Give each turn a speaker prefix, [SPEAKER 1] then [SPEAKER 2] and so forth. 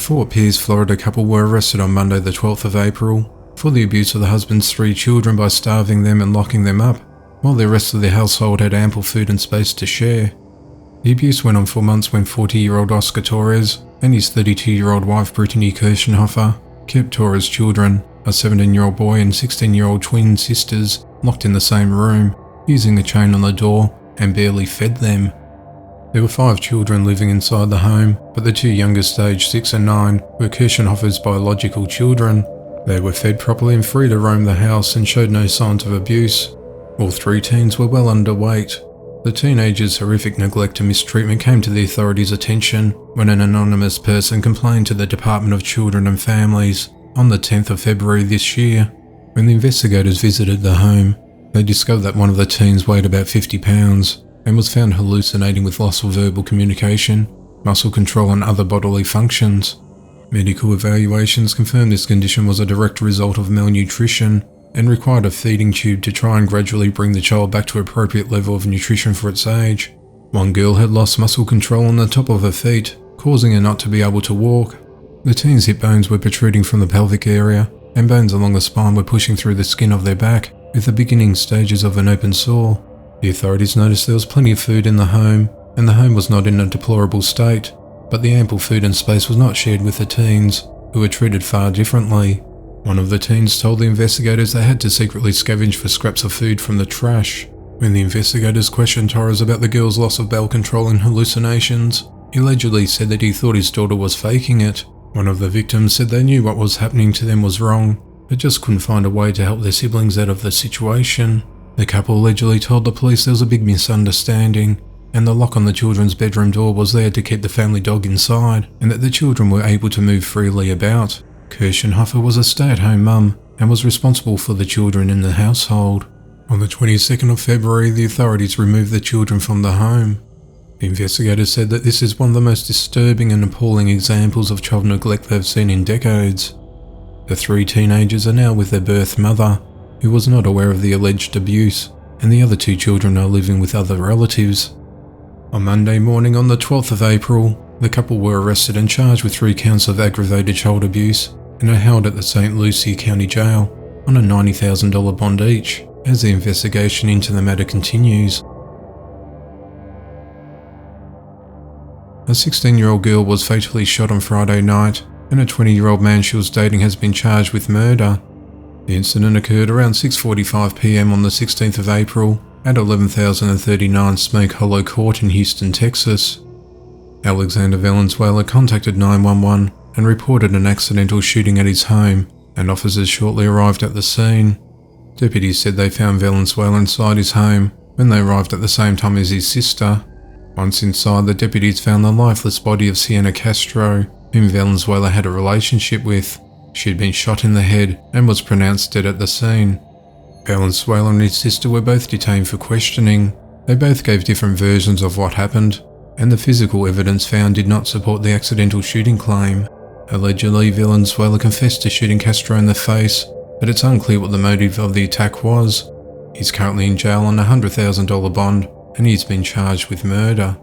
[SPEAKER 1] Fort Pierce, Florida couple were arrested on Monday the 12th of April for the abuse of the husband's 3 children by starving them and locking them up, while the rest of their household had ample food and space to share. The abuse went on for months when 40-year-old Oscar Torres and his 32-year-old wife Brittany Kirschenhofer kept Torres' children, a 17-year-old boy and 16-year-old twin sisters, locked in the same room, using a chain on the door, and barely fed them. There were 5 children living inside the home, but the 2 youngest, aged 6 and 9, were Kirschenhofer's biological children. They were fed properly and free to roam the house and showed no signs of abuse. All 3 teens were well underweight. The teenagers' horrific neglect and mistreatment came to the authorities' attention when an anonymous person complained to the Department of Children and Families on the 10th of February this year. When the investigators visited the home, they discovered that one of the teens weighed about 50 pounds and was found hallucinating with loss of verbal communication, muscle control and other bodily functions. Medical evaluations confirmed this condition was a direct result of malnutrition and required a feeding tube to try and gradually bring the child back to appropriate level of nutrition for its age. One girl had lost muscle control on the top of her feet, causing her not to be able to walk. The teen's hip bones were protruding from the pelvic area, and bones along the spine were pushing through the skin of their back, with the beginning stages of an open sore. The authorities noticed there was plenty of food in the home, and the home was not in a deplorable state, but the ample food and space was not shared with the teens, who were treated far differently. One of the teens told the investigators they had to secretly scavenge for scraps of food from the trash. When the investigators questioned Torres about the girl's loss of bowel control and hallucinations, he allegedly said that he thought his daughter was faking it. One of the victims said they knew what was happening to them was wrong, but just couldn't find a way to help their siblings out of the situation. The couple allegedly told the police there was a big misunderstanding, and the lock on the children's bedroom door was there to keep the family dog inside, and that the children were able to move freely about. Kirschenhofer was a stay-at-home mum and was responsible for the children in the household. On the 22nd of February, the authorities removed the children from the home. The investigators said that this is one of the most disturbing and appalling examples of child neglect they've seen in decades. The 3 teenagers are now with their birth mother, who was not aware of the alleged abuse, and the other 2 children are living with other relatives. On Monday morning on the 12th of April, the couple were arrested and charged with 3 counts of aggravated child abuse and are held at the St. Lucie County Jail on a $90,000 bond each as the investigation into the matter continues. A 16-year-old girl was fatally shot on Friday night, and a 20-year-old man she was dating has been charged with murder. The incident occurred around 6:45 p.m. on the 16th of April at 11,039 Smoke Hollow Court in Houston, Texas. Alexander Valenzuela contacted 911 and reported an accidental shooting at his home, and officers shortly arrived at the scene. Deputies said they found Valenzuela inside his home when they arrived at the same time as his sister. Once inside, the deputies found the lifeless body of Sienna Castro, whom Valenzuela had a relationship with. She had been shot in the head and was pronounced dead at the scene. Valenzuela and his sister were both detained for questioning. They both gave different versions of what happened, and the physical evidence found did not support the accidental shooting claim. Allegedly, Valenzuela confessed to shooting Castro in the face, but it's unclear what the motive of the attack was. He's currently in jail on a $100,000 bond, and he's been charged with murder.